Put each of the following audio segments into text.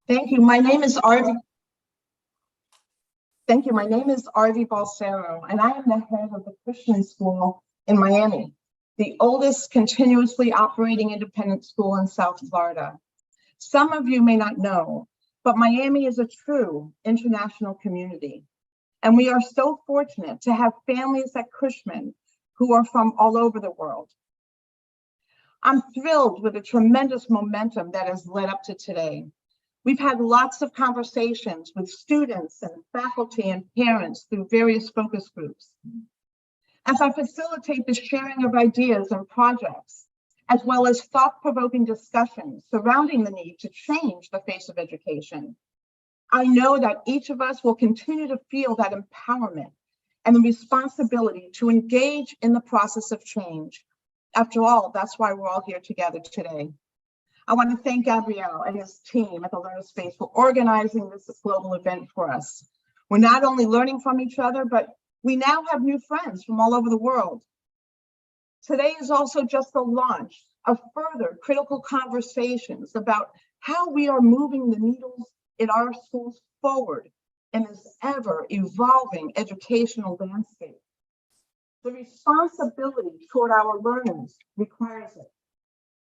Thank you. My name is Arvi. Thank you. My name is Arvi Balsero, and I am the head of the Cushman School in Miami, the oldest continuously operating independent school in South Florida. Some of you may not know, but Miami is a true international community, and we are so fortunate to have families at Cushman who are from all over the world. I'm thrilled with the tremendous momentum that has led up to today. We've had lots of conversations with students and faculty and parents through various focus groups. As I facilitate the sharing of ideas and projects, as well as thought-provoking discussions surrounding the need to change the face of education, I know that each of us will continue to feel that empowerment and the responsibility to engage in the process of change. After all, that's why we're all here together today. I want to thank Gabrielle and his team at the LearnerSpace for organizing this global event for us. We're not only learning from each other, but we now have new friends from all over the world. Today is also just the launch of further critical conversations about how we are moving the needles in our schools forward in this ever-evolving educational landscape. The responsibility toward our learners requires it.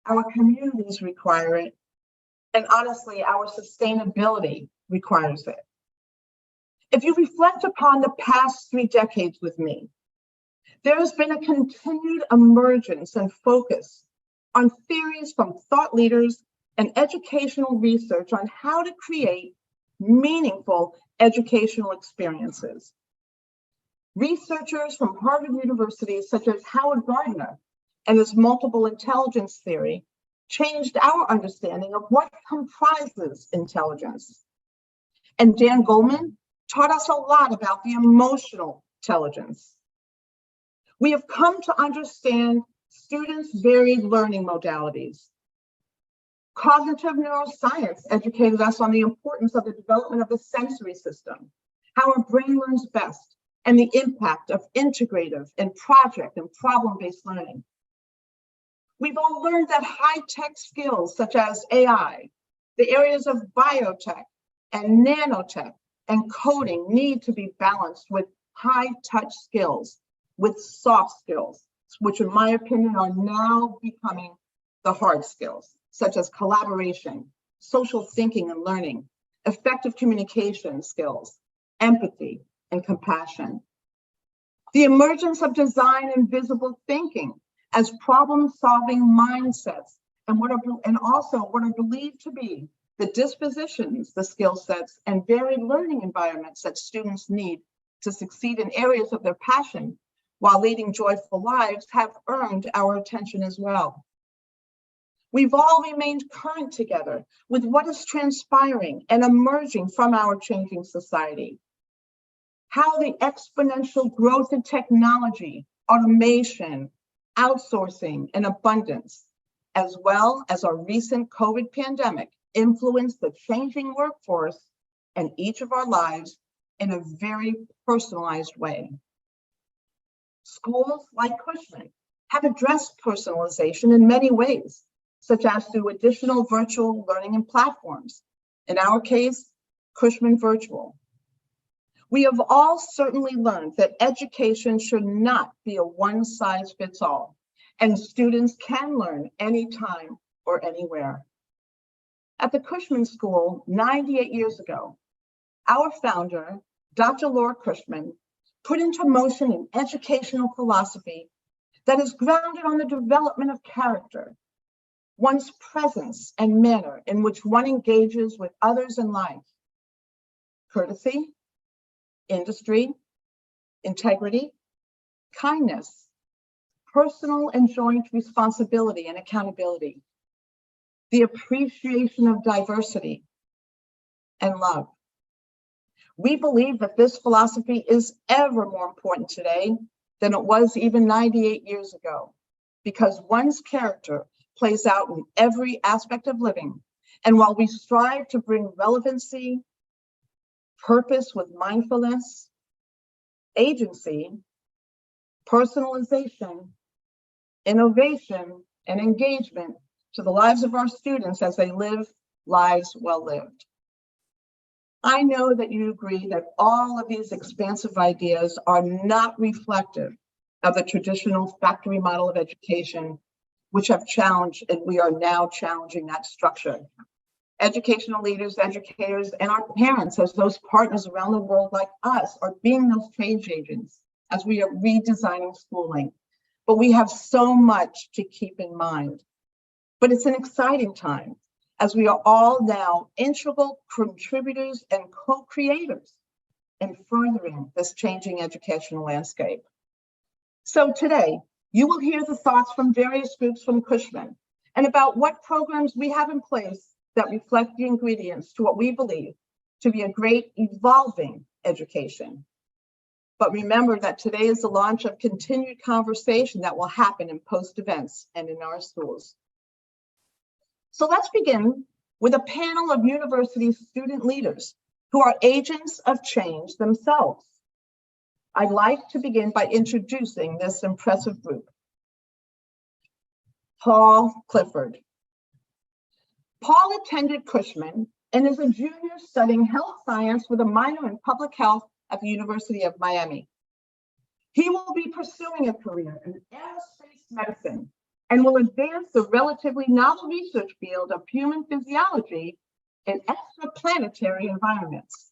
Our communities require it, and honestly, our sustainability requires it. If you reflect upon the past 3 decades with me, there has been a continued emergence and focus on theories from thought leaders and educational research on how to create meaningful educational experiences. Researchers from Harvard University, such as Howard Gardner, and his multiple intelligence theory changed our understanding of what comprises intelligence. And Dan Goleman taught us a lot about the emotional intelligence. We have come to understand students' varied learning modalities. Cognitive neuroscience educated us on the importance of the development of the sensory system, how our brain learns best, and the impact of integrative and project and problem-based learning. We've all learned that high-tech skills such as AI, the areas of biotech and nanotech and coding need to be balanced with high-touch skills, with soft skills, which in my opinion are now becoming the hard skills, such as collaboration, social thinking and learning, effective communication skills, empathy, and compassion. The emergence of design and visible thinking as problem-solving mindsets and also what are believed to be the dispositions, the skill sets, and varied learning environments that students need to succeed in areas of their passion while leading joyful lives have earned our attention as well. We've all remained current together with what is transpiring and emerging from our changing society. How the exponential growth in technology, automation, outsourcing, and abundance, as well as our recent COVID pandemic, influenced the changing workforce and each of our lives in a very personalized way. Schools like Cushman have addressed personalization in many ways, such as through additional virtual learning and platforms. In our case, Cushman Virtual. We have all certainly learned that education should not be a one-size-fits-all, and students can learn anytime or anywhere. At the Cushman School 98 years ago, our founder, Dr. Laura Cushman, put into motion an educational philosophy that is grounded on the development of character, one's presence and manner in which one engages with others in life, courtesy, industry, integrity, kindness, personal and joint responsibility and accountability, the appreciation of diversity, and love. We believe that this philosophy is ever more important today than it was even 98 years ago, because one's character plays out in every aspect of living. And while we strive to bring relevancy, purpose with mindfulness, agency, personalization, innovation, and engagement to the lives of our students as they live lives well lived. I know that you agree that all of these expansive ideas are not reflective of the traditional factory model of education, which have challenged, and we are now challenging that structure. Educational leaders, educators, and our parents, as those partners around the world like us, are being those change agents as we are redesigning schooling. But we have so much to keep in mind. But it's an exciting time, as we are all now integral contributors and co-creators in furthering this changing educational landscape. So today, you will hear the thoughts from various groups from Cushman and about what programs we have in place that reflect the ingredients to what we believe to be a great evolving education. But remember that today is the launch of continued conversation that will happen in post events and in our schools. So let's begin with a panel of university student leaders who are agents of change themselves. I'd like to begin by introducing this impressive group. Paul Clifford. Paul attended Cushman and is a junior studying health science with a minor in public health at the University of Miami. He will be pursuing a career in aerospace medicine and will advance the relatively novel research field of human physiology in extraplanetary environments.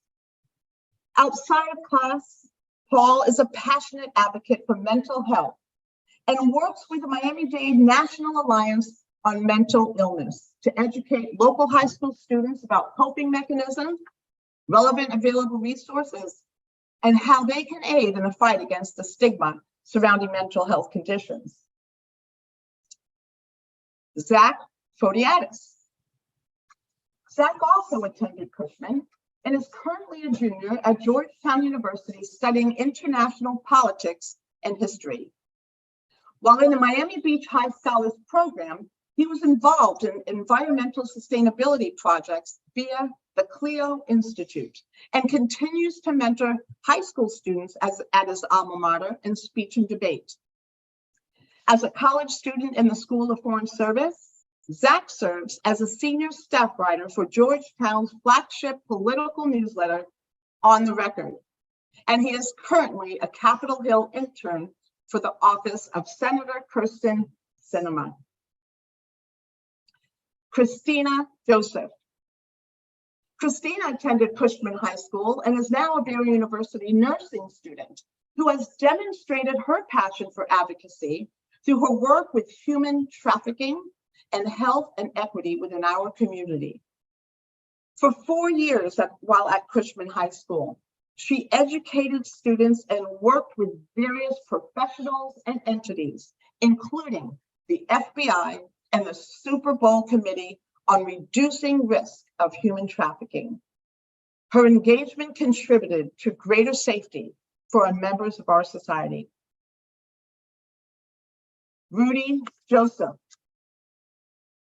Outside of class, Paul is a passionate advocate for mental health and works with the Miami-Dade National Alliance on Mental Illness to educate local high school students about coping mechanisms, relevant available resources, and how they can aid in the fight against the stigma surrounding mental health conditions. Zach Phodiadis. Zach also attended Cushman and is currently a junior at Georgetown University studying international politics and history. While in the Miami Beach High Scholars Program, he was involved in environmental sustainability projects via the Clio Institute and continues to mentor high school students at his alma mater in speech and debate. As a college student in the School of Foreign Service, Zach serves as a senior staff writer for Georgetown's flagship political newsletter, On the Record, and he is currently a Capitol Hill intern for the office of Senator Kyrsten Sinema. Christina Joseph. Christina attended Cushman High School and is now a Barry University nursing student who has demonstrated her passion for advocacy through her work with human trafficking and health and equity within our community. For 4 years while at Cushman High School, she educated students and worked with various professionals and entities, including the FBI and the Super Bowl Committee on reducing risk of human trafficking. Her engagement contributed to greater safety for members of our society. Rudy Joseph.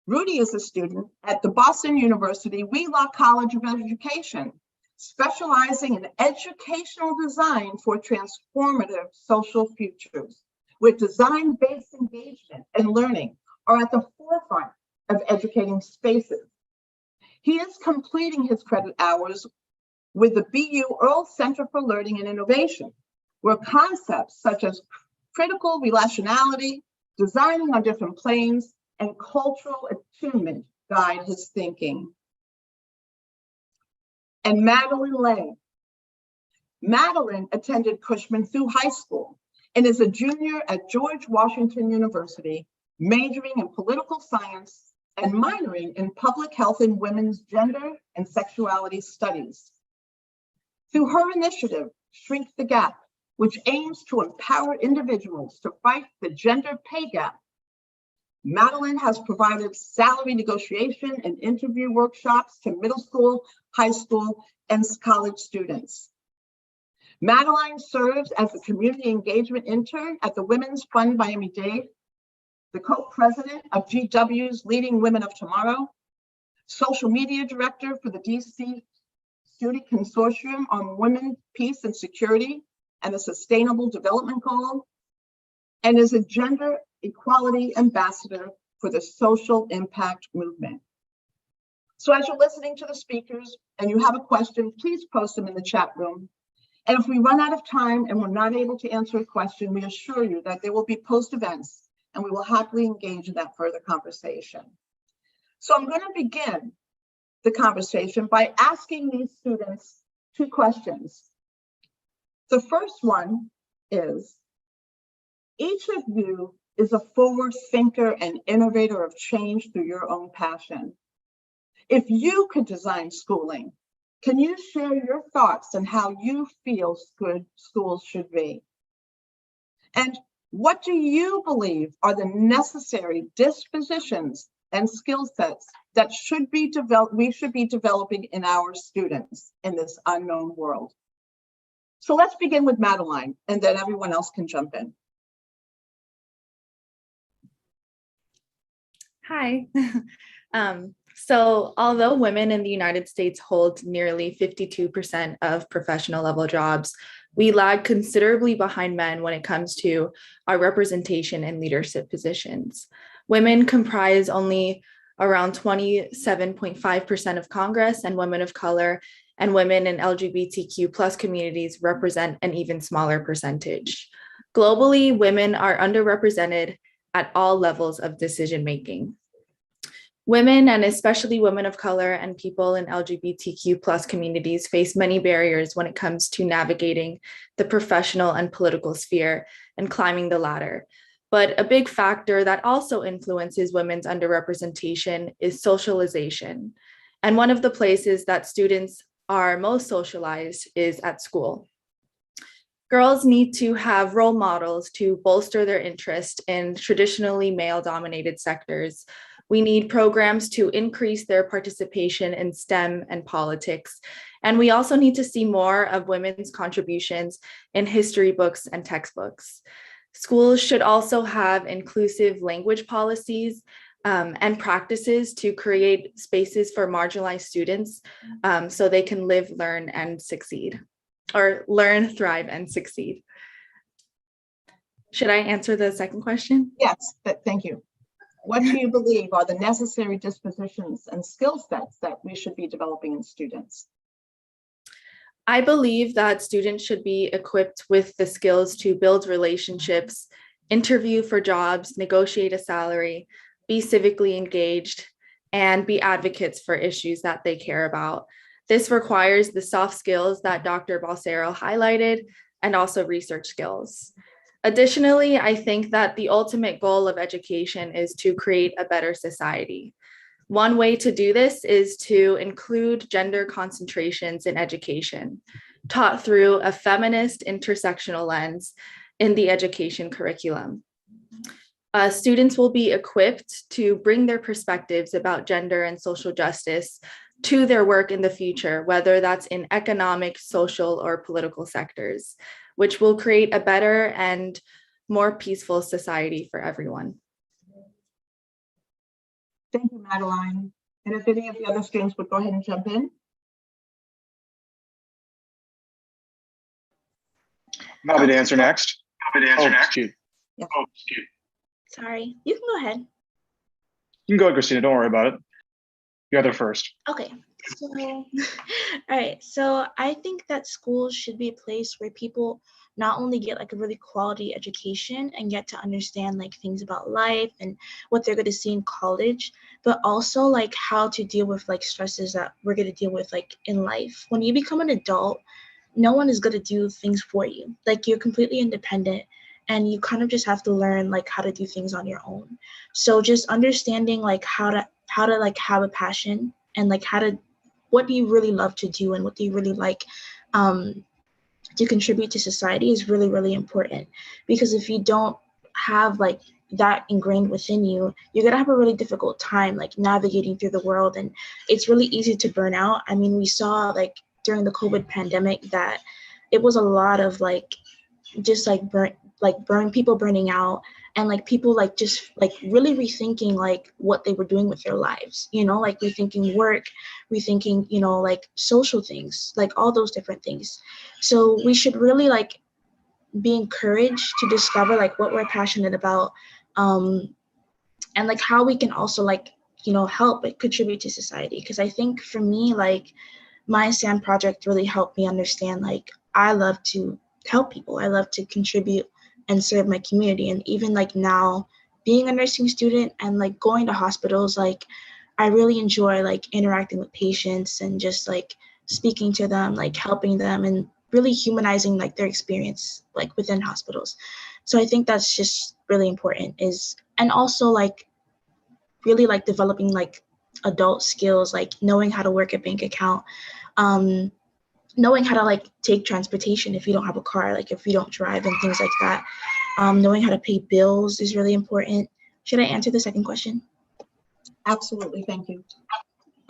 Rudy is a student at the Boston University Wheelock College of Education, specializing in educational design for transformative social futures, where design-based engagement and learning are at the forefront of educating spaces. He is completing his credit hours with the BU Earl Center for Learning and Innovation, where concepts such as critical relationality, designing on different planes, and cultural attunement guide his thinking. And Madeline Lane. Madeline attended Cushman through high school and is a junior at George Washington University, majoring in political science and minoring in public health and women's gender and sexuality studies. Through her initiative, Shrink the Gap, which aims to empower individuals to fight the gender pay gap, Madeline has provided salary negotiation and interview workshops to middle school, high school, and college students. Madeline serves as the community engagement intern at the Women's Fund Miami-Dade, the co-president of GW's Leading Women of Tomorrow, social media director for the DC Student Consortium on Women, Peace, and Security and the Sustainable Development Goal, and is a gender equality ambassador for the Social Impact Movement. So as you're listening to the speakers and you have a question, please post them in the chat room. And if we run out of time and we're not able to answer a question, we assure you that there will be post events and we will happily engage in that further conversation. So I'm going to begin the conversation by asking these students two questions. The first one is, each of you is a forward thinker and innovator of change through your own passion. If you could design schooling, can you share your thoughts on how you feel good schools should be? And what do you believe are the necessary dispositions and skill sets that we should be developing in our students in this unknown world? So let's begin with Madeline, and then everyone else can jump in. Hi. So although women in the United States hold nearly 52% of professional level jobs, we lag considerably behind men when it comes to our representation in leadership positions. Women comprise only around 27.5% of Congress, and women of color and women in LGBTQ plus communities represent an even smaller percentage. Globally, women are underrepresented at all levels of decision-making. Women, and especially women of color and people in LGBTQ plus communities, face many barriers when it comes to navigating the professional and political sphere and climbing the ladder. But a big factor that also influences women's underrepresentation is socialization. And one of the places that students are most socialized is at school. Girls need to have role models to bolster their interest in traditionally male-dominated sectors. We need programs to increase their participation in STEM and politics. And we also need to see more of women's contributions in history books and textbooks. Schools should also have inclusive language policies and practices to create spaces for marginalized students so they can live, learn, and succeed, or learn, thrive, and succeed. Should I answer the second question? Yes, thank you. What do you believe are the necessary dispositions and skill sets that we should be developing in students? I believe that students should be equipped with the skills to build relationships, interview for jobs, negotiate a salary, be civically engaged, and be advocates for issues that they care about. This requires the soft skills that Dr. Balsero highlighted, and also research skills. Additionally, I think that the ultimate goal of education is to create a better society. One way to do this is to include gender concentrations in education, taught through a feminist intersectional lens in the education curriculum. Students will be equipped to bring their perspectives about gender and social justice to their work in the future, whether that's in economic, social, or political sectors, which will create a better and more peaceful society for everyone. Thank you, Madeline. And if any of the other students would go ahead and jump in. I'm happy to answer next. Yeah. Sorry, you can go ahead. You can go ahead, Christina, don't worry about it. You're there first. Okay, so, all right, so I think that schools should be a place where people not only get like a really quality education and get to understand like things about life and what they're going to see in college, but also like how to deal with like stresses that we're going to deal with like in life. When you become an adult, no one is going to do things for you. Like you're completely independent and you kind of just have to learn like how to do things on your own. So just understanding like how to like have a passion and like what do you really love to do and what do you really like to contribute to society is really, really important. Because if you don't have like that ingrained within you, you're gonna have a really difficult time like navigating through the world, and it's really easy to burn out. I mean, we saw like during the COVID pandemic that it was a lot of like just like people burning out, and like people like just like really rethinking like what they were doing with their lives, you know, like rethinking work, rethinking, you know, like social things, like all those different things. So we should really like be encouraged to discover like what we're passionate about, and like how we can also like help but contribute to society. Because I think for me, like, my SAN project really helped me understand, like, I love to help people. I love to contribute and serve my community. And even like now, being a nursing student and like going to hospitals, like, I really enjoy like interacting with patients and just like speaking to them, like helping them and really humanizing like their experience like within hospitals. So I think that's just really important and also like really like developing like adult skills, like knowing how to work a bank account, um, knowing how to like take transportation if you don't have a car, like if you don't drive and things like that. Knowing how to pay bills is really important. Should I answer the second question? Absolutely, thank you.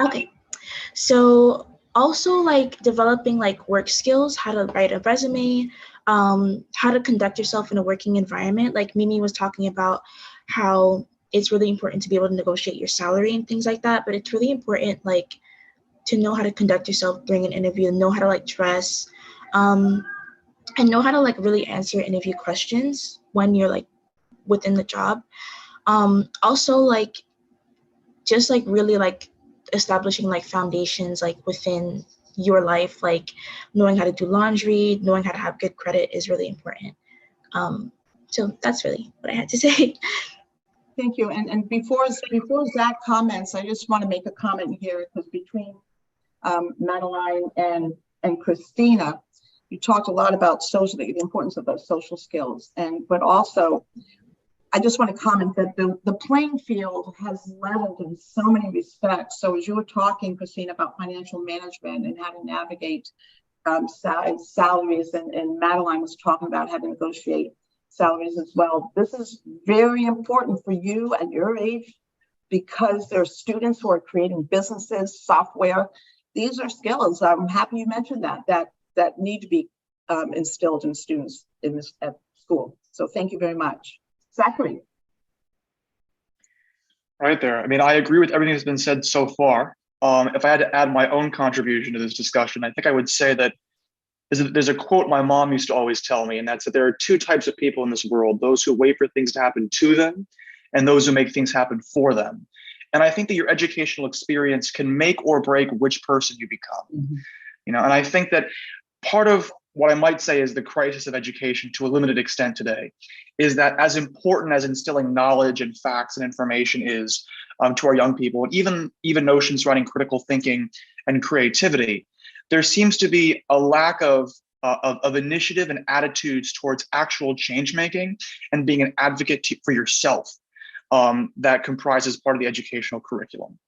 Okay. So also like developing like work skills, how to write a resume, how to conduct yourself in a working environment. Like Mimi was talking about how it's really important to be able to negotiate your salary and things like that. But it's really important like to know how to conduct yourself during an interview, know how to like dress, and know how to like really answer interview questions when you're like within the job. Also like just like really like establishing like foundations like within your life, like knowing how to do laundry, knowing how to have good credit is really important. So that's really what I had to say. Thank you. And before Zach comments, I just want to make a comment here because between Madeline and Christina, you talked a lot about the importance of those social skills, but also I just want to comment that the playing field has leveled in so many respects. So as you were talking, Christina, about financial management and how to navigate salaries, and Madeline was talking about how to negotiate salaries as well. This is very important for you at your age because there are students who are creating businesses, software. These are skills. I'm happy you mentioned that need to be instilled in students at school. So thank you very much. Zachary. Right there. I mean, I agree with everything that's been said so far. If I had to add my own contribution to this discussion, I think I would say that there's a quote my mom used to always tell me, and that's that there are two types of people in this world: those who wait for things to happen to them, and those who make things happen for them. And I think that your educational experience can make or break which person you become. Mm-hmm. And I think that part of what I might say is the crisis of education to a limited extent today is that as important as instilling knowledge and facts and information is to our young people, and even notions surrounding critical thinking and creativity, there seems to be a lack of initiative and attitudes towards actual change making and being an advocate for yourself that comprises part of the educational curriculum.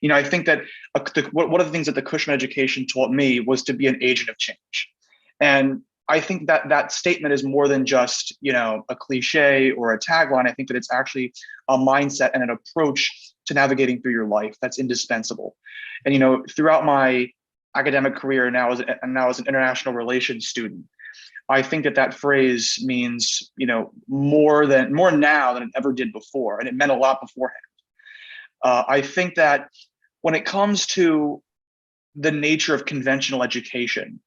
I think that one of the things that the Cushman education taught me was to be an agent of change. And I think that statement is more than just, a cliche or a tagline. I think that it's actually a mindset and an approach to navigating through your life that's indispensable. And, throughout my academic career now as an international relations student, I think that phrase means, more now than it ever did before. And it meant a lot beforehand. I think that when it comes to the nature of conventional education,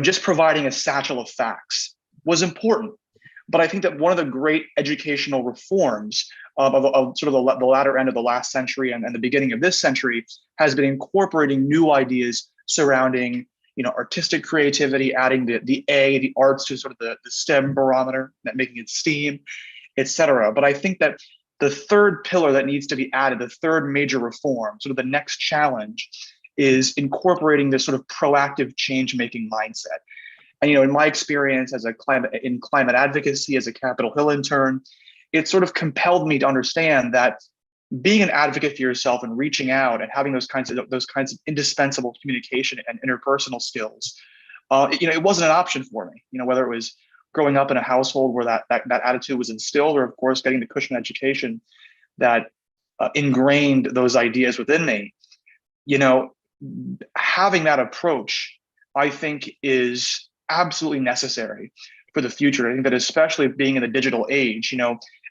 just providing a satchel of facts was important. But I think that one of the great educational reforms of sort of the latter end of the last century and the beginning of this century has been incorporating new ideas surrounding, artistic creativity, adding the arts to sort of the STEM barometer, making it STEAM, et cetera. But I think that the third pillar that needs to be added, the third major reform, sort of the next challenge, is incorporating this sort of proactive change-making mindset. And, in my experience as climate advocacy, as a Capitol Hill intern, it sort of compelled me to understand that being an advocate for yourself and reaching out and having those kinds of indispensable communication and interpersonal skills, it wasn't an option for me. Whether it was growing up in a household where that attitude was instilled, or of course getting the Cushman education that ingrained those ideas within me. Having that approach, I think, is absolutely necessary for the future. I think that especially being in the digital age,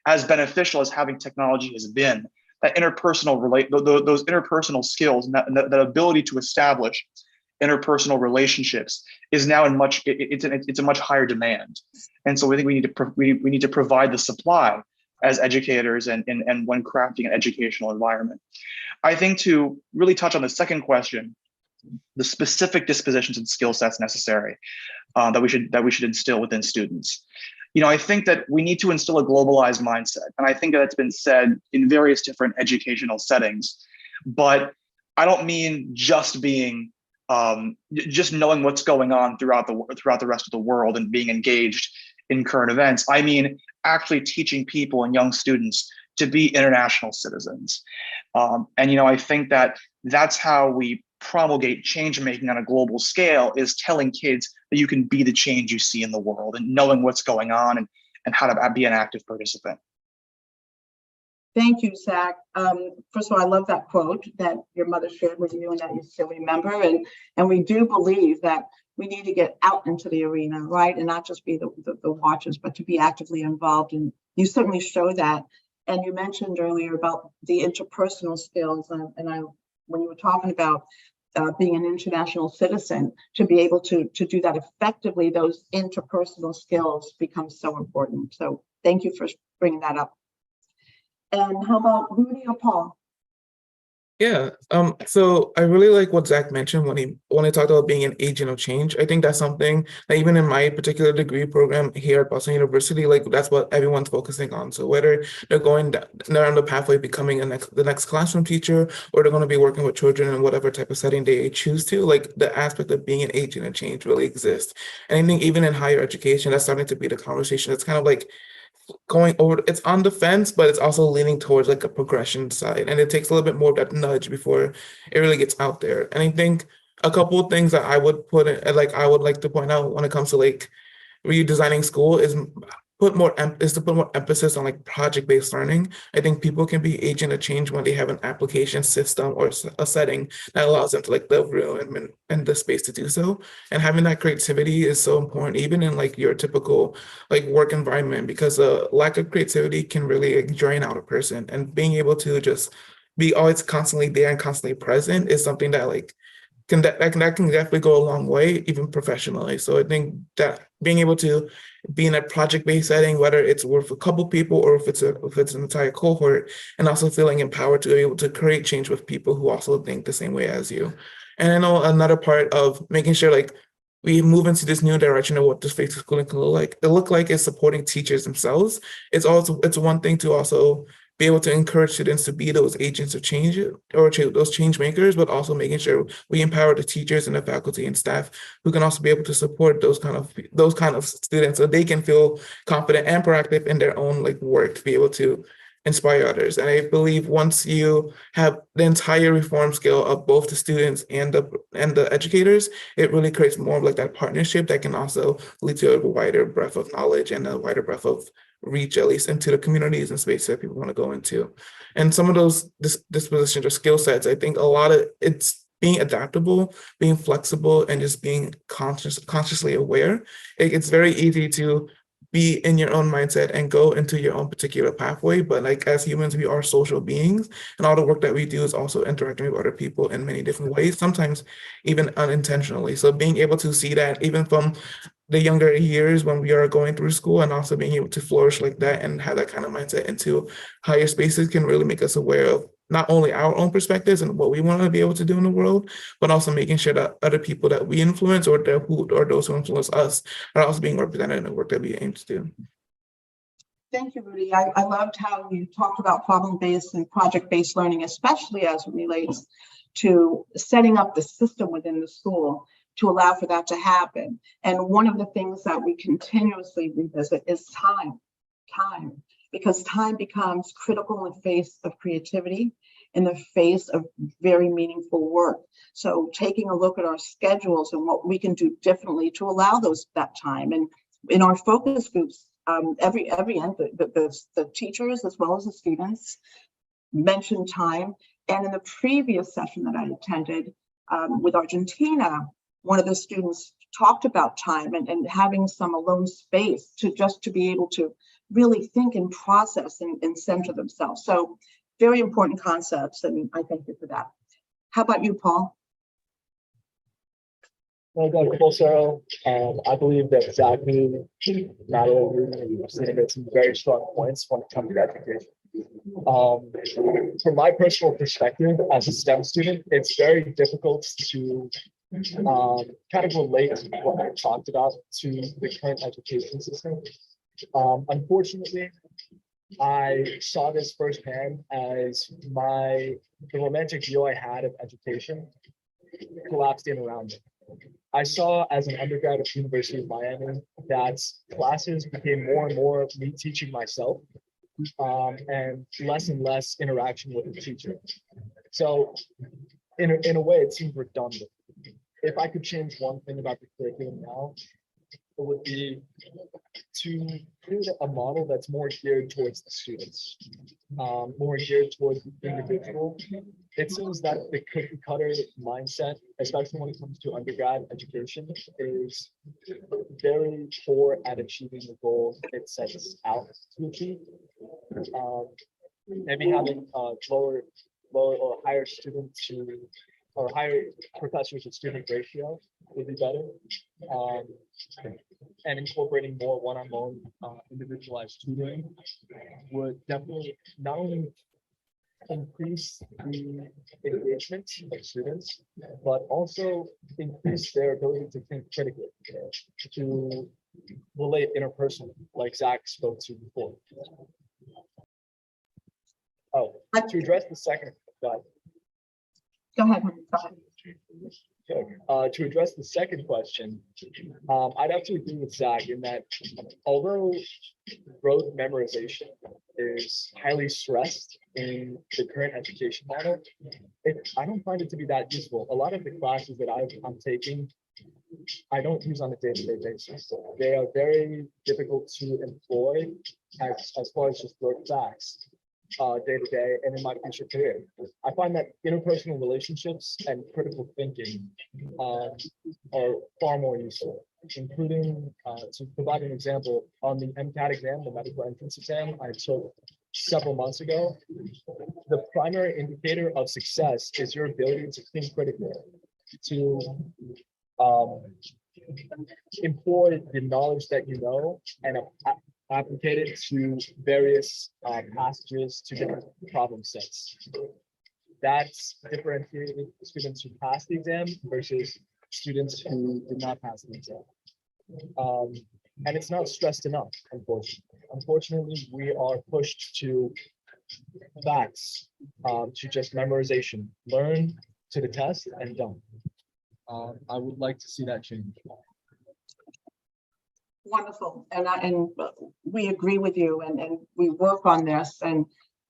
as beneficial as having technology has been, that those interpersonal skills and that ability to establish interpersonal relationships is now it's a much higher demand. And so we think we need to provide the supply as educators and when crafting an educational environment. I think to really touch on the second question, the specific dispositions and skill sets necessary that we should instill within students. I think that we need to instill a globalized mindset, and I think that's been said in various different educational settings. But I don't mean just being just knowing what's going on throughout the rest of the world and being engaged in current events. I mean actually teaching people and young students to be international citizens. And I think that that's how we promulgate change making on a global scale, is telling kids that you can be the change you see in the world and knowing what's going on and how to be an active participant. Thank you, Zach. First of all, I love that quote that your mother shared with you and that you still remember. And we do believe that we need to get out into the arena, right? And not just be the watchers, but to be actively involved. And you certainly show that. And you mentioned earlier about the interpersonal skills. When you were talking about being an international citizen, to be able to do that effectively, those interpersonal skills become so important. So thank you for bringing that up. And how about Rudy or Paul? Yeah. So I really like what Zach mentioned when he talked about being an agent of change. I think that's something that even in my particular degree program here at Boston University, like that's what everyone's focusing on. So whether they're going down the pathway of becoming the next classroom teacher, or they're going to be working with children in whatever type of setting they choose to, like the aspect of being an agent of change really exists. And I think even in higher education, that's starting to be the conversation. It's kind of like going over, it's on the fence, but it's also leaning towards like a progression side. And it takes a little bit more of that nudge before it really gets out there. And I think a couple of things that I would put in, like I would like to point out when it comes to like redesigning school is to put more emphasis on like project-based learning. I think people can be agent of change when they have an application system or a setting that allows them to like live room and the space to do so. And having that creativity is so important, even in like your typical like work environment, because a lack of creativity can really like, drain out a person. And being able to just be always constantly there and constantly present is something that like that can definitely go a long way, even professionally. So I think that being able to be in a project-based setting, whether it's with a couple people or if it's an entire cohort, and also feeling empowered to be able to create change with people who also think the same way as you. And I know another part of making sure like we move into this new direction of what this face of schooling can look like is supporting teachers themselves. It's one thing to also be able to encourage students to be those agents of change or those change makers, but also making sure we empower the teachers and the faculty and staff who can also be able to support those kind of students so they can feel confident and proactive in their own like work to be able to inspire others. And I believe once you have the entire reform scale of both the students and the educators, it really creates more of like that partnership that can also lead to a wider breadth of knowledge and a wider breadth of reach, at least into the communities and spaces that people want to go into. And some of those dispositions or skill sets, I think a lot of it's being adaptable, being flexible, and just being consciously aware. It's very easy to be in your own mindset and go into your own particular pathway. But like as humans, we are social beings, and all the work that we do is also interacting with other people in many different ways, sometimes even unintentionally. So being able to see that even from the younger years when we are going through school, and also being able to flourish like that and have that kind of mindset into higher spaces can really make us aware of not only our own perspectives and what we want to be able to do in the world, but also making sure that other people that we influence or those who influence us are also being represented in the work that we aim to do. Thank you, Rudy. I loved how you talked about problem-based and project-based learning, especially as it relates to setting up the system within the school to allow for that to happen. And one of the things that we continuously revisit is time, because time becomes critical in the face of creativity, in the face of very meaningful work. So taking a look at our schedules and what we can do differently to allow that time. And in our focus groups, every end, the teachers as well as the students mentioned time. And in the previous session that I attended with Argentina, one of the students talked about time and having some alone space to be able to really think and process and center themselves. So very important concepts, and I thank you for that. How about you, Paul? Well, Dr. Bolsero, I believe that Zach not only stated some very strong points when it comes to education. From my personal perspective as a STEM student, it's very difficult to kind of relate what I talked about to the current education system. Unfortunately, I saw this firsthand as the romantic view I had of education collapsed in around it. I saw as an undergrad at the University of Miami that classes became more and more me teaching myself and less interaction with the teacher. So in a way, it seems redundant. If I could change one thing about the curriculum now, it would be to create a model that's more geared towards the students, more geared towards the individual. It seems that the cookie cutter mindset, especially when it comes to undergrad education, is very poor at achieving the goal it sets out to achieve. Maybe having lower or higher student to or higher professor to student ratio would be better. And incorporating more one-on-one individualized tutoring would definitely not only increase the engagement of students, but also increase their ability to think critically, to relate interpersonally, like Zach spoke to before. Oh, to address the second, Go ahead. to address the second question, I'd have to agree with Zach in that although rote memorization is highly stressed in the current education model, I don't find it to be that useful. A lot of the classes that I'm taking, I don't use on a day-to-day basis. They are very difficult to employ as far as just rote facts day to day and in my future career. I find that interpersonal relationships and critical thinking are far more useful, including to provide an example on the MCAT exam, the medical entrance exam I took several months ago. The primary indicator of success is your ability to think critically, to employ the knowledge that you know and applicate it to various passages, to different problem sets. That's differentiated students who pass the exam versus students who did not pass the exam. And it's not stressed enough, unfortunately. Unfortunately, we are pushed to facts, to just memorization, learn to the test and done. I would like to see that change. Wonderful. And we agree with you and we work on this, and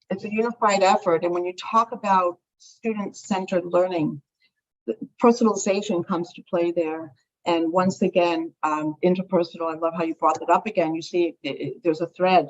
it's a unified effort. And when you talk about student-centered learning, personalization comes to play there. And once again, interpersonal, I love how you brought it up again. You see there's a thread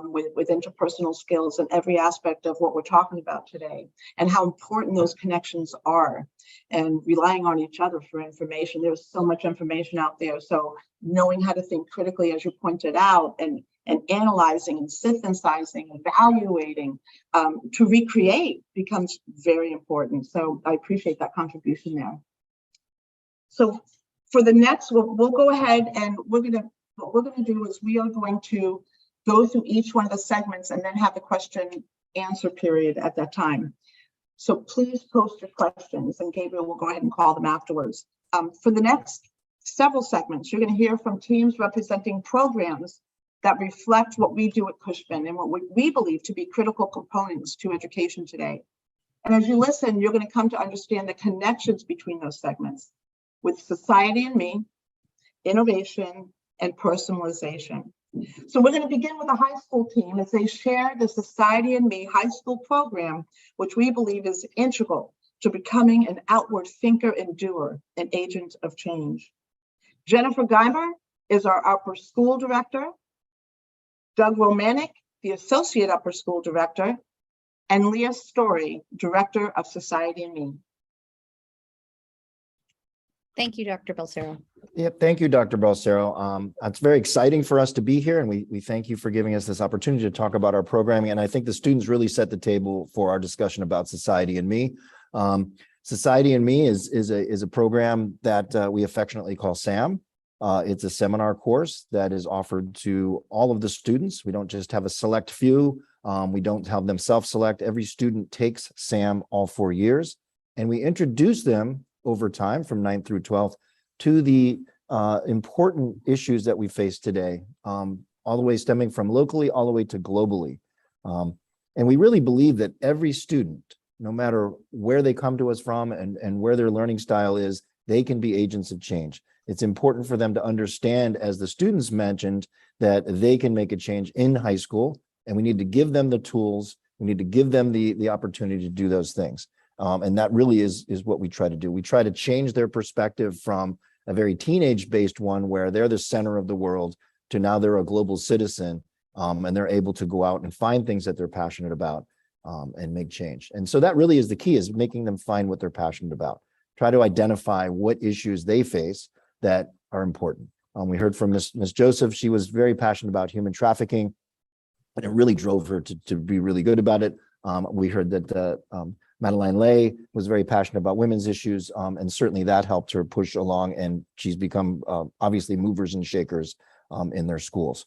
with interpersonal skills in every aspect of what we're talking about today, and how important those connections are, and relying on each other for information. There's so much information out there. So knowing how to think critically, as you pointed out, and analyzing and synthesizing, evaluating to recreate becomes very important. So I appreciate that contribution there. So for the next, we'll go ahead and what we're gonna do is we are going to go through each one of the segments and then have the question answer period at that time. So please post your questions and Gabriel will go ahead and call them afterwards. For the next several segments, you're going to hear from teams representing programs that reflect what we do at Cushman and what we believe to be critical components to education today. And as you listen, you're going to come to understand the connections between those segments with society and me, innovation, and personalization. So we're going to begin with the high school team as they share the Society and Me high school program, which we believe is integral to becoming an outward thinker and doer, an agent of change. Jennifer Geimer is our upper school director, Doug Romanek, the associate upper school director, and Leah Story, director of Society and Me. Thank you, Dr. Balsero. Yep. Thank you, Dr. Balsero. It's very exciting for us to be here, and we thank you for giving us this opportunity to talk about our programming. And I think the students really set the table for our discussion about Society and Me. Society and Me is a program that we affectionately call SAM. It's a seminar course that is offered to all of the students. We don't just have a select few. We don't have them self-select. Every student takes SAM all 4 years, and we introduce them over time from 9th through 12th to the important issues that we face today, all the way stemming from locally all the way to globally. And we really believe that every student, no matter where they come to us from and where their learning style is, they can be agents of change. It's important for them to understand, as the students mentioned, that they can make a change in high school, and we need to give them the tools. We need to give them the opportunity to do those things. And that really is what we try to do. We try to change their perspective from a very teenage-based one where they're the center of the world to now they're a global citizen, and they're able to go out and find things that they're passionate about and make change. And so that really is the key, is making them find what they're passionate about. Try to identify what issues they face that are important. We heard from Ms. Joseph. She was very passionate about human trafficking, and it really drove her to be really good about it. We heard that Madeline Lay was very passionate about women's issues, and certainly that helped her push along, and she's become obviously movers and shakers in their schools.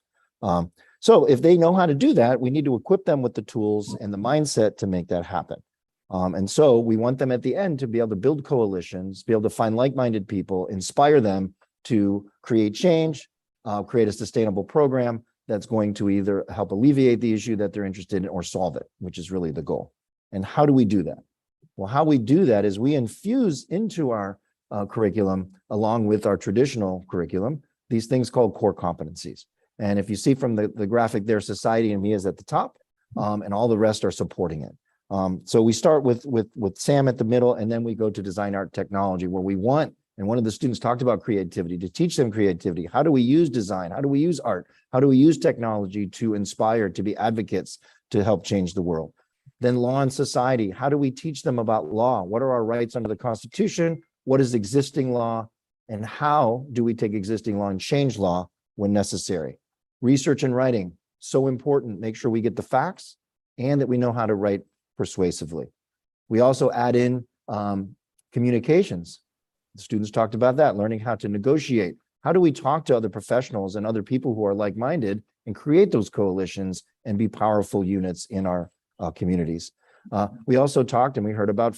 So if they know how to do that, we need to equip them with the tools and the mindset to make that happen. And so we want them at the end to be able to build coalitions, be able to find like-minded people, inspire them to create change, create a sustainable program that's going to either help alleviate the issue that they're interested in or solve it, which is really the goal. And how do we do that? Well, how we do that is we infuse into our curriculum, along with our traditional curriculum, these things called core competencies. And if you see from the graphic there, Society and Me is at the top, and all the rest are supporting it. So we start with SAM at the middle, and then we go to Design, Art, Technology, where we want, and one of the students talked about creativity, to teach them creativity. How do we use design? How do we use art? How do we use technology to inspire, to be advocates, to help change the world? Then Law and Society. How do we teach them about law? What are our rights under the Constitution? What is existing law? And how do we take existing law and change law when necessary? Research and writing, so important. Make sure we get the facts and that we know how to write persuasively. We also add in communications. The students talked about that, learning how to negotiate. How do we talk to other professionals and other people who are like-minded and create those coalitions and be powerful units in our communities? We also talked and we heard about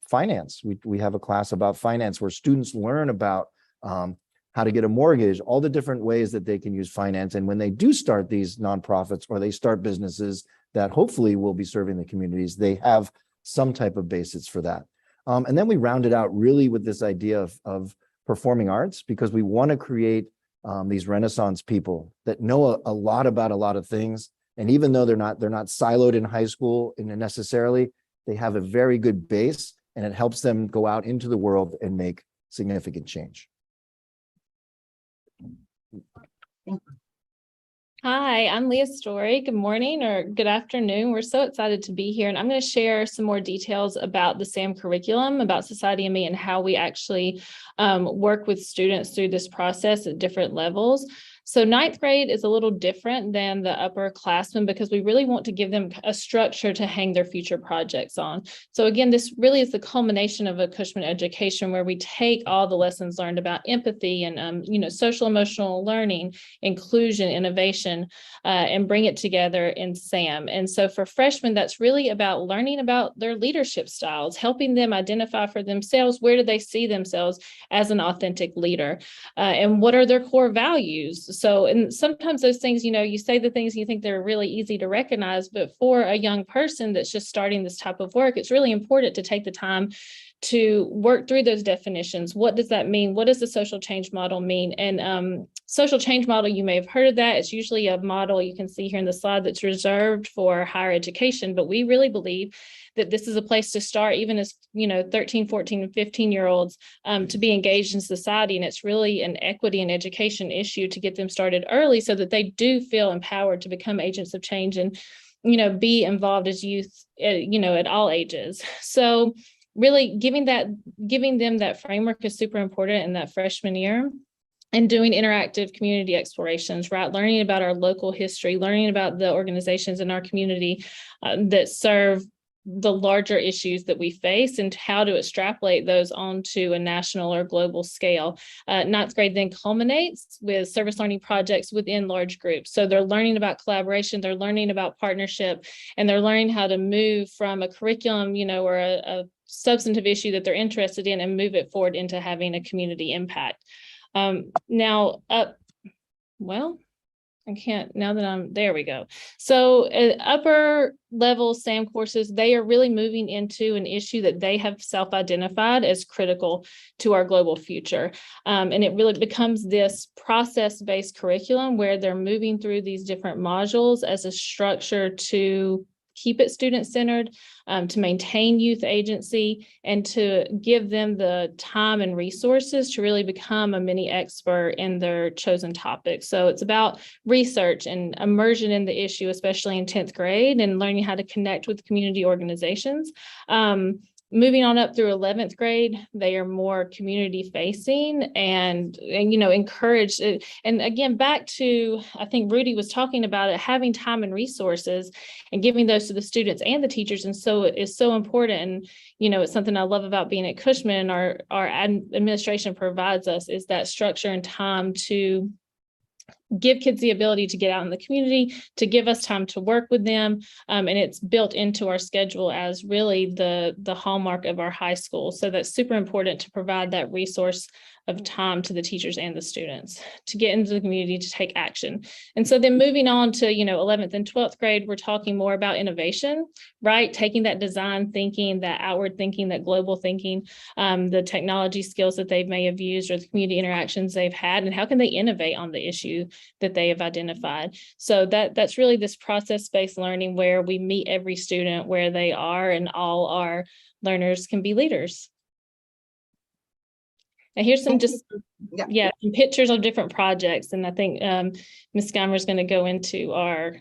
finance. We have a class about finance where students learn about how to get a mortgage, all the different ways that they can use finance. And when they do start these nonprofits or they start businesses that hopefully will be serving the communities, they have some type of basis for that. And then we rounded out really with this idea of performing arts, because we want to create these Renaissance people that know a lot about a lot of things. And even though they're not siloed in high school necessarily, they have a very good base, and it helps them go out into the world and make significant change. Hi, I'm Leah Story. Good morning or good afternoon. We're so excited to be here, and I'm going to share some more details about the SAM curriculum, about Society and Me, and how we actually work with students through this process at different levels. So 9th grade is a little different than the upperclassmen because we really want to give them a structure to hang their future projects on. So again, this really is the culmination of a Cushman education where we take all the lessons learned about empathy and social emotional learning, inclusion, innovation, and bring it together in SAM. And so for freshmen, that's really about learning about their leadership styles, helping them identify for themselves where do they see themselves as an authentic leader, and what are their core values. So, and sometimes those things, you say the things you think they're really easy to recognize, but for a young person that's just starting this type of work, it's really important to take the time to work through those definitions. What does that mean? What does the social change model mean? And social change model, you may have heard of that. It's usually a model you can see here in the slide that's reserved for higher education, but we really believe that this is a place to start, even as 13, 14, and 15-year-olds to be engaged in society. And it's really an equity and education issue to get them started early so that they do feel empowered to become agents of change and, be involved as youth, at all ages. So really giving them that framework is super important in that freshman year. And doing interactive community explorations, right? Learning about our local history, learning about the organizations in our community that serve the larger issues that we face and how to extrapolate those onto a national or global scale. Ninth grade then culminates with service learning projects within large groups. So they're learning about collaboration, they're learning about partnership, and they're learning how to move from a curriculum, or a substantive issue that they're interested in and move it forward into having a community impact. I can't, now that there we go. So upper level SAM courses, they are really moving into an issue that they have self-identified as critical to our global future. And it really becomes this process-based curriculum where they're moving through these different modules as a structure to keep it student-centered, to maintain youth agency, and to give them the time and resources to really become a mini expert in their chosen topic. So it's about research and immersion in the issue, especially in 10th grade, and learning how to connect with community organizations. Moving on up through 11th grade, they are more community facing and encouraged. And again, back to, I think Rudy was talking about it, having time and resources and giving those to the students and the teachers. And so it is so important. And, it's something I love about being at Cushman, our administration provides us, is that structure and time to give kids the ability to get out in the community, to give us time to work with them. And it's built into our schedule as really the hallmark of our high school. So that's super important to provide that resource of time to the teachers and the students to get into the community, to take action. And so then moving on to, 11th and 12th grade, we're talking more about innovation, right? Taking that design thinking, that outward thinking, that global thinking, the technology skills that they may have used or the community interactions they've had, and how can they innovate on the issue that they have identified. So that's really this process-based learning where we meet every student where they are, and all our learners can be leaders. And here's some some pictures of different projects. And I think Ms. Geimer is going to go into our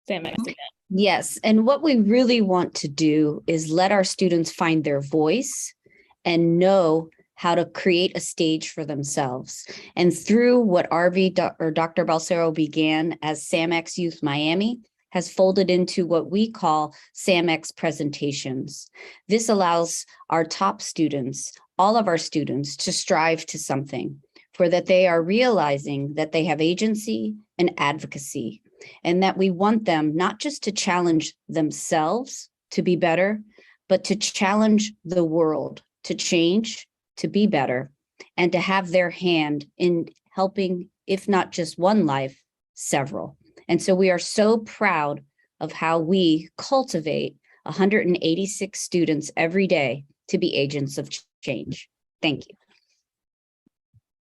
SAMX again. Yes. And what we really want to do is let our students find their voice and know how to create a stage for themselves. And through what Dr. Balsero began as SAMX Youth Miami, has folded into what we call SAMX presentations. This allows our top students, all of our students, to strive to something, for that they are realizing that they have agency and advocacy, and that we want them not just to challenge themselves to be better, but to challenge the world to change, to be better, and to have their hand in helping, if not just one life, several. And so we are so proud of how we cultivate 186 students every day to be agents of change. Thank you.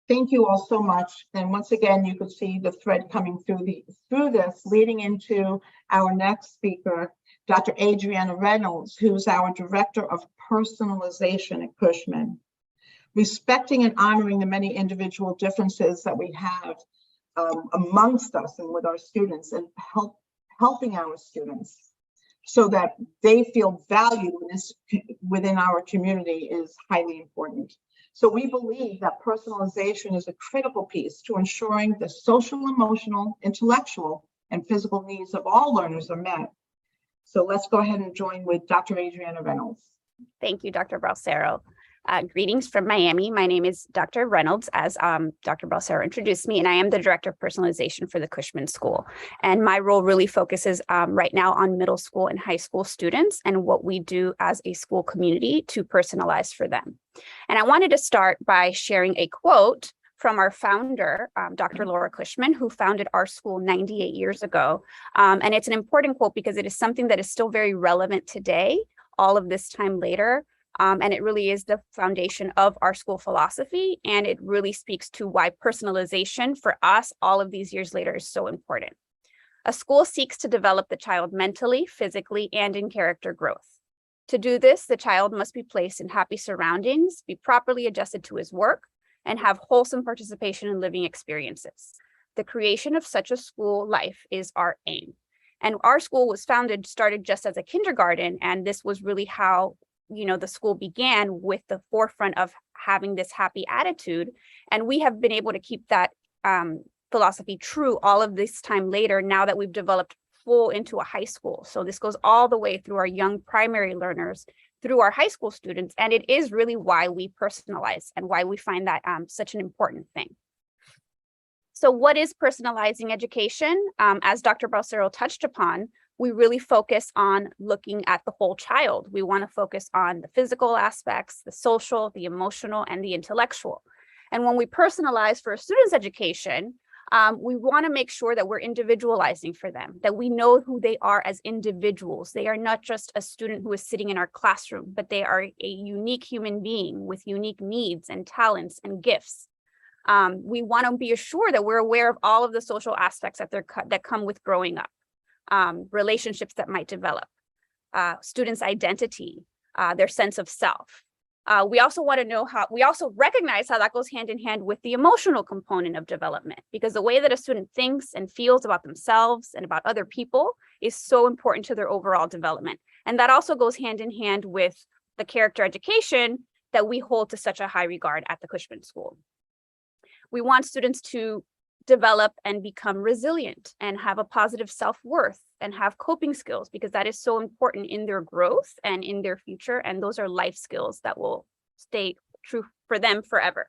Thank you all so much. And once again, you could see the thread coming through this, leading into our next speaker, Dr. Adriana Reynolds, who's our Director of Personalization at Cushman. Respecting and honoring the many individual differences that we have amongst us and with our students, and helping our students so that they feel valued within our community is highly important. So we believe that personalization is a critical piece to ensuring the social, emotional, intellectual, and physical needs of all learners are met. So let's go ahead and join with Dr. Adriana Reynolds. Thank you, Dr. Balsero. Greetings from Miami. My name is Dr. Reynolds, as Dr. Balsero introduced me, and I am the Director of Personalization for the Cushman School. And my role really focuses right now on middle school and high school students and what we do as a school community to personalize for them. And I wanted to start by sharing a quote from our founder, Dr. Laura Cushman, who founded our school 98 years ago. And it's an important quote because it is something that is still very relevant today, all of this time later. And it really is the foundation of our school philosophy. And it really speaks to why personalization for us all of these years later is so important. A school seeks to develop the child mentally, physically, and in character growth. To do this, the child must be placed in happy surroundings, be properly adjusted to his work, and have wholesome participation in living experiences. The creation of such a school life is our aim. And our school was started just as a kindergarten, and this was really how the school began, with the forefront of having this happy attitude. And we have been able to keep that philosophy true all of this time later, now that we've developed full into a high school. So this goes all the way through our young primary learners, through our high school students. And it is really why we personalize and why we find that such an important thing. So what is personalizing education? As Dr. Balsero touched upon, we really focus on looking at the whole child. We want to focus on the physical aspects, the social, the emotional, and the intellectual. And when we personalize for a student's education, we want to make sure that we're individualizing for them, that we know who they are as individuals. They are not just a student who is sitting in our classroom, but they are a unique human being with unique needs and talents and gifts. We want to be assured that we're aware of all of the social aspects that come with growing up, relationships that might develop, students' identity, their sense of self. We also want to know we also recognize how that goes hand in hand with the emotional component of development, because the way that a student thinks and feels about themselves and about other people is so important to their overall development. And that also goes hand in hand with the character education that we hold to such a high regard at the Cushman School. We want students to develop and become resilient and have a positive self-worth and have coping skills, because that is so important in their growth and in their future. And those are life skills that will stay true for them forever.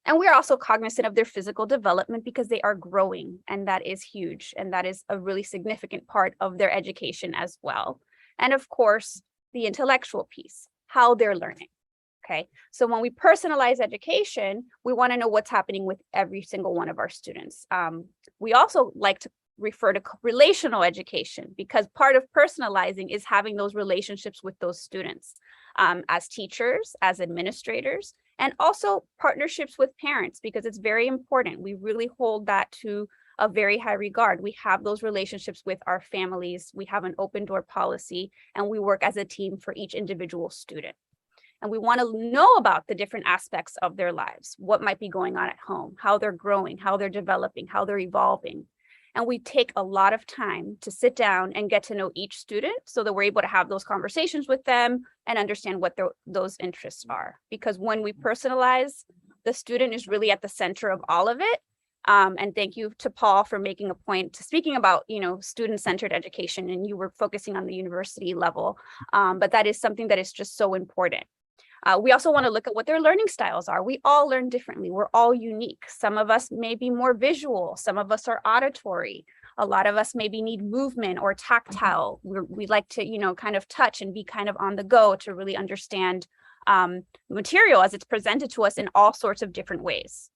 And we're also cognizant of their physical development, because they are growing, and that is huge. And that is a really significant part of their education as well. And of course, the intellectual piece, how they're learning. Okay, so when we personalize education, we want to know what's happening with every single one of our students. We also like to refer to relational education, because part of personalizing is having those relationships with those students as teachers, as administrators, and also partnerships with parents, because it's very important. We really hold that to a very high regard. We have those relationships with our families. We have an open door policy, and we work as a team for each individual student. And we want to know about the different aspects of their lives, what might be going on at home, how they're growing, how they're developing, how they're evolving. And we take a lot of time to sit down and get to know each student, so that we're able to have those conversations with them and understand what those interests are. Because when we personalize, the student is really at the center of all of it. And thank you to Paul for making a point to speaking about, student-centered education, and you were focusing on the university level. But that is something that is just so important. We also want to look at what their learning styles are. We all learn differently. We're all unique. Some of us may be more visual. Some of us are auditory. A lot of us maybe need movement or tactile. We like to, kind of touch and be kind of on the go to really understand material as it's presented to us in all sorts of different ways.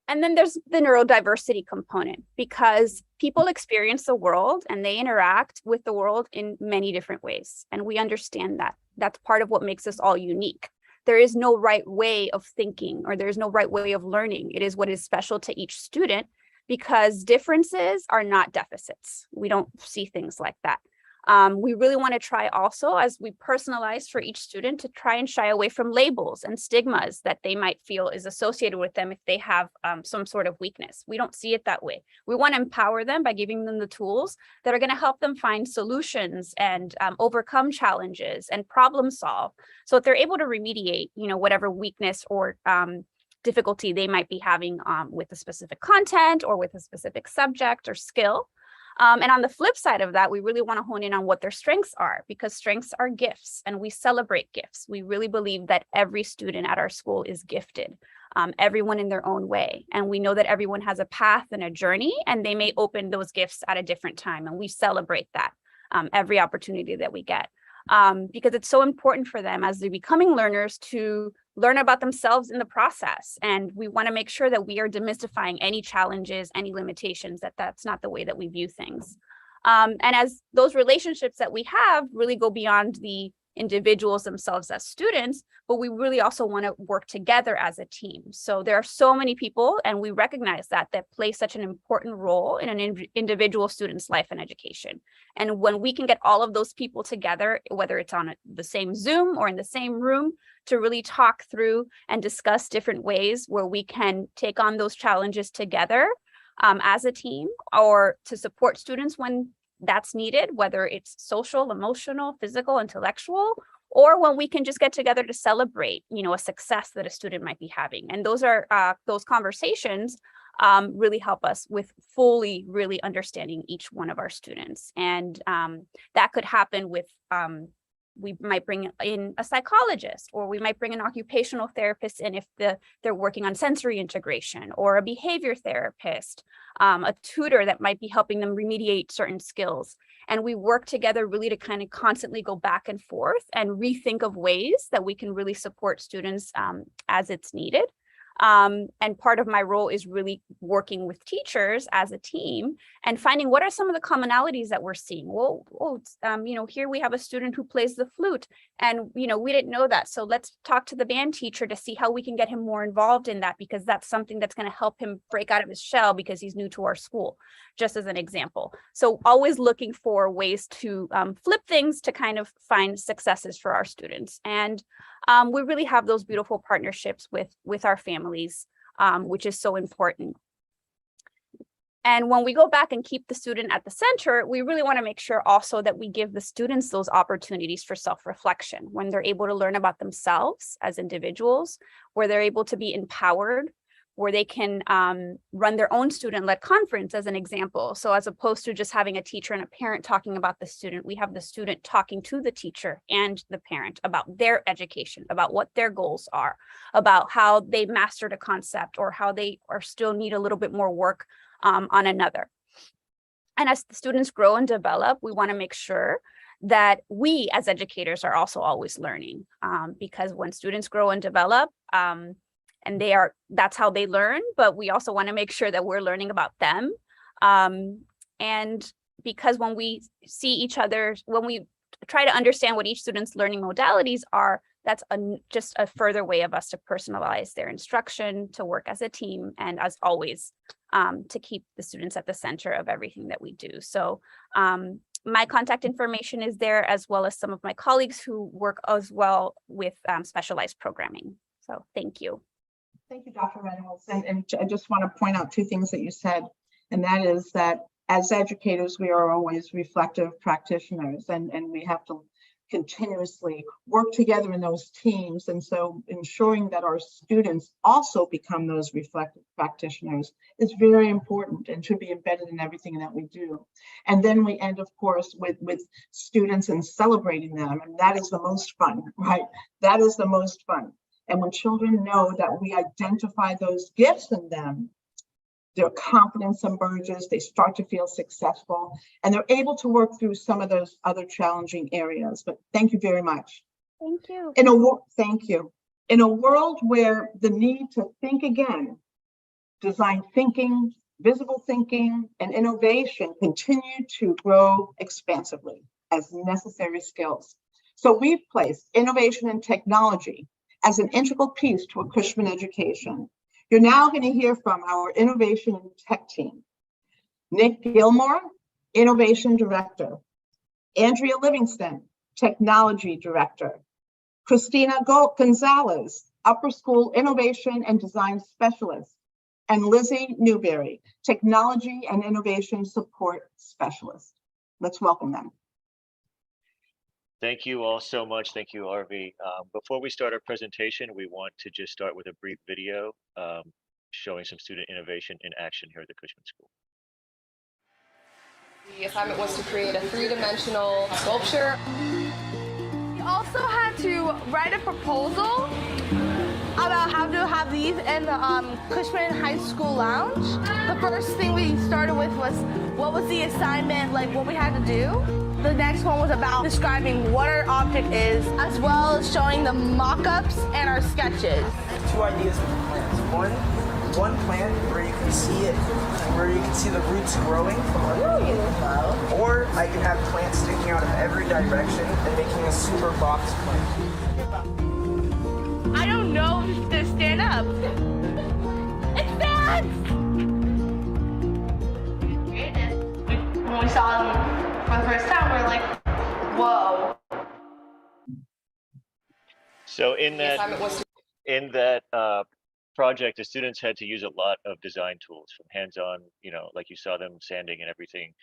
And then there's the neurodiversity component, because people experience the world and they interact with the world in many different ways. And we understand that. That's part of what makes us all unique. There is no right way of thinking, or there's no right way of learning. It is what is special to each student, because differences are not deficits. We don't see things like that. We really want to try also, as we personalize for each student, to try and shy away from labels and stigmas that they might feel is associated with them if they have some sort of weakness. We don't see it that way. We want to empower them by giving them the tools that are going to help them find solutions and overcome challenges and problem solve, so that they're able to remediate, whatever weakness or difficulty they might be having with a specific content or with a specific subject or skill. And on the flip side of that, we really want to hone in on what their strengths are, because strengths are gifts, and we celebrate gifts. We really believe that every student at our school is gifted, everyone in their own way. And we know that everyone has a path and a journey, and they may open those gifts at a different time. And we celebrate that every opportunity that we get, because it's so important for them as they're becoming learners to learn about themselves in the process. And we want to make sure that we are demystifying any challenges, any limitations, that's not the way that we view things. And as those relationships that we have really go beyond the individuals themselves as students, but we really also want to work together as a team. So there are so many people, and we recognize that play such an important role in an individual student's life and education. And when we can get all of those people together, whether it's on the same Zoom or in the same room, to really talk through and discuss different ways where we can take on those challenges together as a team, or to support students when that's needed, whether it's social, emotional, physical, intellectual, or when we can just get together to celebrate, you know, a success that a student might be having. And those conversations really help us with fully really understanding each one of our students. And that could happen with we might bring in a psychologist, or we might bring an occupational therapist in if they're working on sensory integration, or a behavior therapist, a tutor that might be helping them remediate certain skills. And we work together really to kind of constantly go back and forth and rethink of ways that we can really support students as it's needed. And part of my role is really working with teachers as a team and finding what are some of the commonalities that we're seeing. Well, you know, here we have a student who plays the flute, and, you know, we didn't know that. So let's talk to the band teacher to see how we can get him more involved in that, because that's something that's going to help him break out of his shell because he's new to our school, just as an example. So always looking for ways to flip things to kind of find successes for our students. And we really have those beautiful partnerships with our families, which is so important. And when we go back and keep the student at the center, we really want to make sure also that we give the students those opportunities for self-reflection when they're able to learn about themselves as individuals, where they're able to be empowered, where they can run their own student-led conference, as an example. So as opposed to just having a teacher and a parent talking about the student, we have the student talking to the teacher and the parent about their education, about what their goals are, about how they mastered a concept, or how they are still need a little bit more work on another. And as the students grow and develop, we want to make sure that we as educators are also always learning, because when students grow and develop, and that's how they learn, but we also want to make sure that we're learning about them. And because when we see each other, when we try to understand what each student's learning modalities are, that's just a further way of us to personalize their instruction, to work as a team, and as always, to keep the students at the center of everything that we do. So my contact information is there, as well as some of my colleagues who work as well with specialized programming. So thank you. Thank you, Dr. Reynolds. And I just want to point out two things that you said, and that is that as educators, we are always reflective practitioners, and we have to continuously work together in those teams. And so ensuring that our students also become those reflective practitioners is very important and should be embedded in everything that we do. And then we end, of course, with students and celebrating them. And that is the most fun, right? That is the most fun. And when children know that we identify those gifts in them, their confidence emerges, they start to feel successful, and they're able to work through some of those other challenging areas. But thank you very much. Thank you. Thank you. In a world where the need to think again, design thinking, visible thinking, and innovation continue to grow expansively as necessary skills. So we've placed innovation and technology as an integral piece to a Cushman education. You're now going to hear from our Innovation and Tech team. Nick Gilmore, Innovation Director. Andrea Livingston, Technology Director. Christina Gonzalez, Upper School Innovation and Design Specialist. And Lizzie Newberry, Technology and Innovation Support Specialist. Let's welcome them. Thank you all so much. Thank you, Arvi. Before we start our presentation, we want to just start with a brief video showing some student innovation in action here at the Cushman School. The assignment was to create a three-dimensional sculpture. We also had to write a proposal about how to have these in the Cushman High School lounge. The first thing we started with was what was the assignment, like what we had to do. The next one was about describing what our object is, as well as showing the mock-ups and our sketches. Two ideas with the plants. One plant where you can see it, where you can see the roots growing from underneath. Or I can have plants sticking out of every direction and making a super box plant. I don't know if it's gonna stand up. It stands! When we saw them for the first time, we're like, whoa. So in that project, the students had to use a lot of design tools, from hands-on, you know, like you saw them sanding and everything,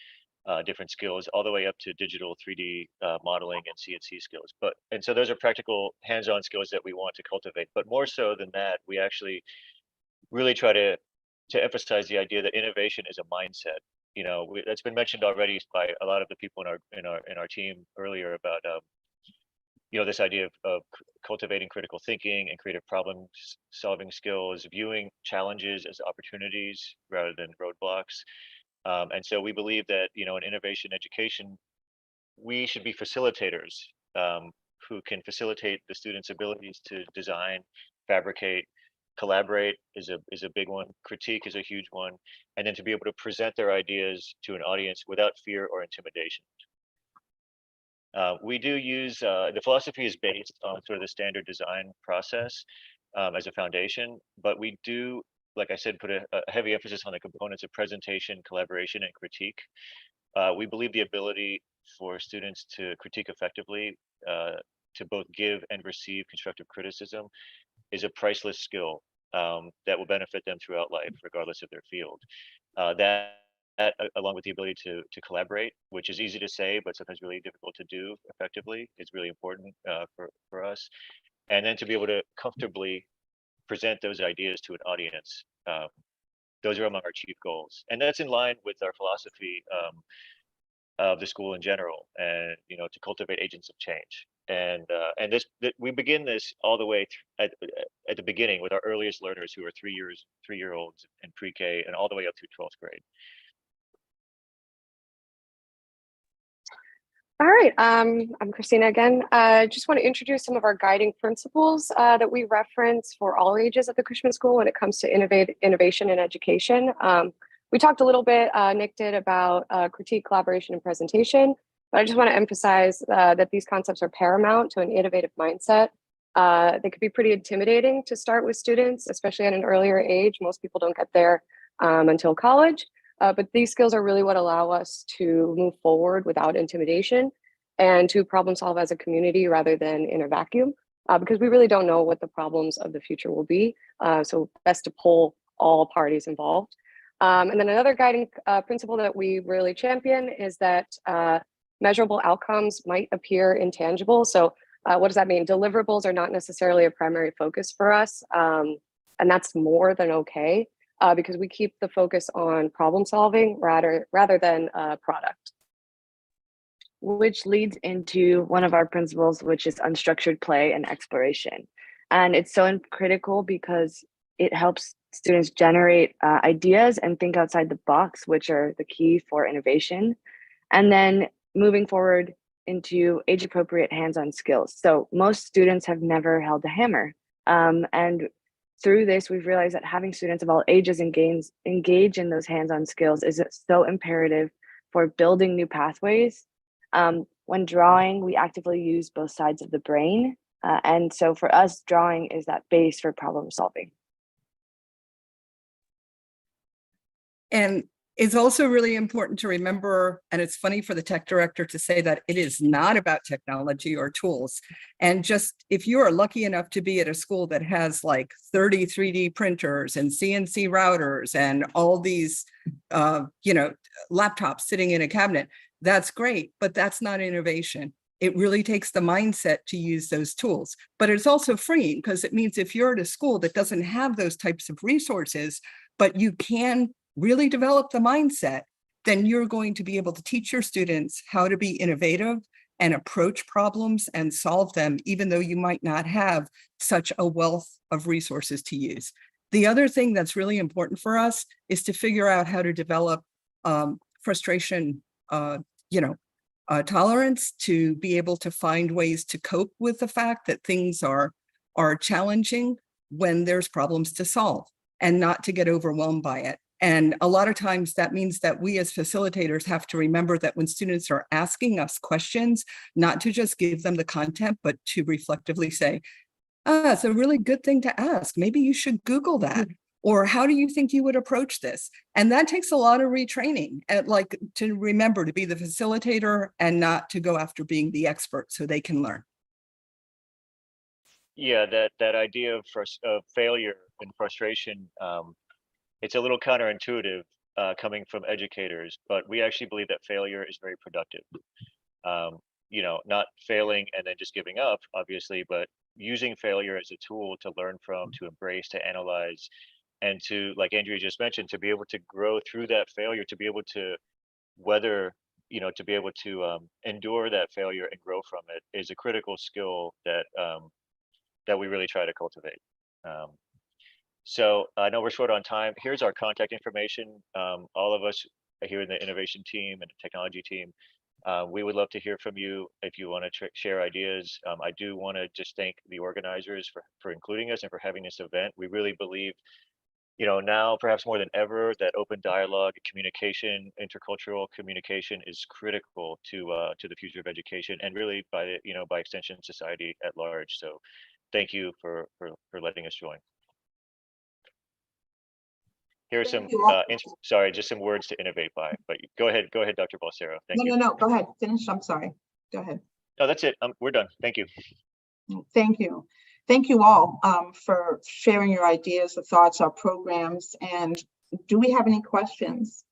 different skills, all the way up to digital 3D modeling and CNC skills. And so those are practical hands-on skills that we want to cultivate. But more so than that, we actually really try to emphasize the idea that innovation is a mindset. You know, that's been mentioned already by a lot of the people in our team earlier about you know, this idea of cultivating critical thinking and creative problem solving skills, viewing challenges as opportunities rather than roadblocks. And so we believe that, you know, in innovation education, we should be facilitators who can facilitate the students' abilities to design, fabricate, collaborate is a big one. Critique is a huge one. And then to be able to present their ideas to an audience without fear or intimidation. We do use, the philosophy is based on sort of the standard design process as a foundation, but we do, like I said, put a heavy emphasis on the components of presentation, collaboration, and critique. We believe the ability for students to critique effectively, to both give and receive constructive criticism, is a priceless skill that will benefit them throughout life, regardless of their field. That along with the ability to collaborate, which is easy to say, but sometimes really difficult to do effectively, is really important for us. And then to be able to comfortably present those ideas to an audience. Those are among our chief goals. And that's in line with our philosophy of the school in general, and, you know, to cultivate agents of change. And we begin this all the way at the beginning with our earliest learners, who are 3-year-olds in pre-K, and all the way up through 12th grade. All right, I'm Christina again. I just want to introduce some of our guiding principles that we reference for all ages at the Cushman School when it comes to innovation in education. We talked a little bit, Nick did, about critique, collaboration, and presentation, but I just want to emphasize that these concepts are paramount to an innovative mindset. They could be pretty intimidating to start with students, especially at an earlier age. Most people don't get there until college. But these skills are really what allow us to move forward without intimidation and to problem solve as a community rather than in a vacuum, because we really don't know what the problems of the future will be. So best to pull all parties involved. And then another guiding principle that we really champion is that measurable outcomes might appear intangible. So what does that mean? Deliverables are not necessarily a primary focus for us, and that's more than okay. Because we keep the focus on problem solving rather than product. Which leads into one of our principles, which is unstructured play and exploration. And it's so critical because it helps students generate ideas and think outside the box, which are the key for innovation. And then moving forward into age-appropriate hands-on skills. So most students have never held a hammer. And through this, we've realized that having students of all ages engage in those hands-on skills is so imperative for building new pathways. When drawing, we actively use both sides of the brain. And so for us, drawing is that base for problem solving. And it's also really important to remember, and it's funny for the tech director to say that it is not about technology or tools. And just if you are lucky enough to be at a school that has like 30 3D printers and CNC routers and all these, laptops sitting in a cabinet, that's great, but that's not innovation. It really takes the mindset to use those tools, but it's also freeing because it means if you're at a school that doesn't have those types of resources, but you can really develop the mindset, then you're going to be able to teach your students how to be innovative and approach problems and solve them, even though you might not have such a wealth of resources to use. The other thing that's really important for us is to figure out how to develop frustration, tolerance, to be able to find ways to cope with the fact that things are challenging when there's problems to solve, and not to get overwhelmed by it. And a lot of times that means that we as facilitators have to remember that when students are asking us questions, not to just give them the content, but to reflectively say, it's a really good thing to ask. Maybe you should Google that. Or how do you think you would approach this? And that takes a lot of retraining, to remember to be the facilitator and not to go after being the expert so they can learn. Yeah, that idea of failure and frustration, it's a little counterintuitive coming from educators, but we actually believe that failure is very productive. You know, not failing and then just giving up, obviously, but using failure as a tool to learn from, to embrace, to analyze, and to, like Andrea just mentioned, to be able to grow through that failure, to be able to weather, you know, to be able to endure that failure and grow from it is a critical skill that that we really try to cultivate. So I know we're short on time. Here's our contact information. All of us here in the innovation team and the technology team, we would love to hear from you if you want to share ideas. I do want to just thank the organizers for including us and for having this event. We really believe, you know, now perhaps more than ever, that open dialogue, communication, intercultural communication is critical to the future of education, and really by extension, society at large. So thank you for letting us join. Here are some, sorry, just some words to innovate by, but go ahead, Dr. Balsero. Thank you. No, go ahead, finish, I'm sorry, go ahead. No, that's it, we're done, thank you. Thank you. Thank you all for sharing your ideas, the thoughts, our programs, and do we have any questions?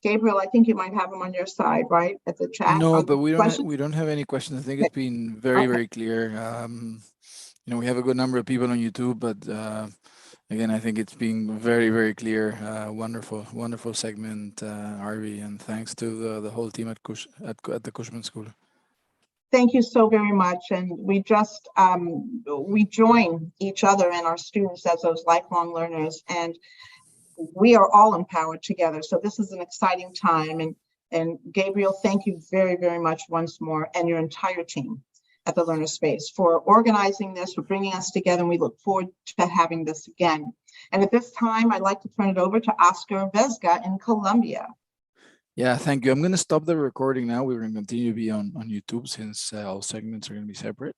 Gabriel, I think you might have them on your side, right, at the chat? No, but we don't have any questions. I think it's been very clear. You know, we have a good number of people on YouTube, but again, I think it's been very clear. Wonderful segment, Arvi, and thanks to the whole team at the Cushman School. Thank you so very much. And we just, we join each other and our students as those lifelong learners, and we are all empowered together. So this is an exciting time. And Gabriel, thank you very much once more, and your entire team at the Learner Space for organizing this, for bringing us together, and we look forward to having this again. And at this time, I'd like to turn it over to Oscar Vesga in Colombia. Yeah, thank you. I'm going to stop the recording now. We're going to continue to be on YouTube since all segments are going to be separate.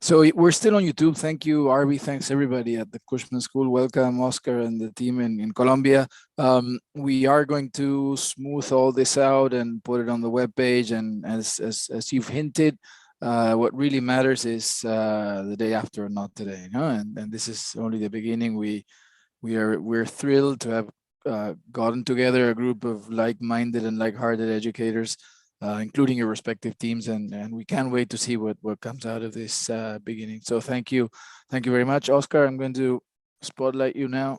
So we're still on YouTube. Thank you, Arvi. Thanks everybody at the Cushman School. Welcome, Oscar and the team in Colombia. We are going to smooth all this out and put it on the webpage. And as you've hinted, what really matters is the day after, not today. Huh? And this is only the beginning. We're thrilled to have gotten together a group of like-minded and like-hearted educators, including your respective teams, and we can't wait to see what comes out of this beginning. So thank you very much, Oscar. I'm going to spotlight you now.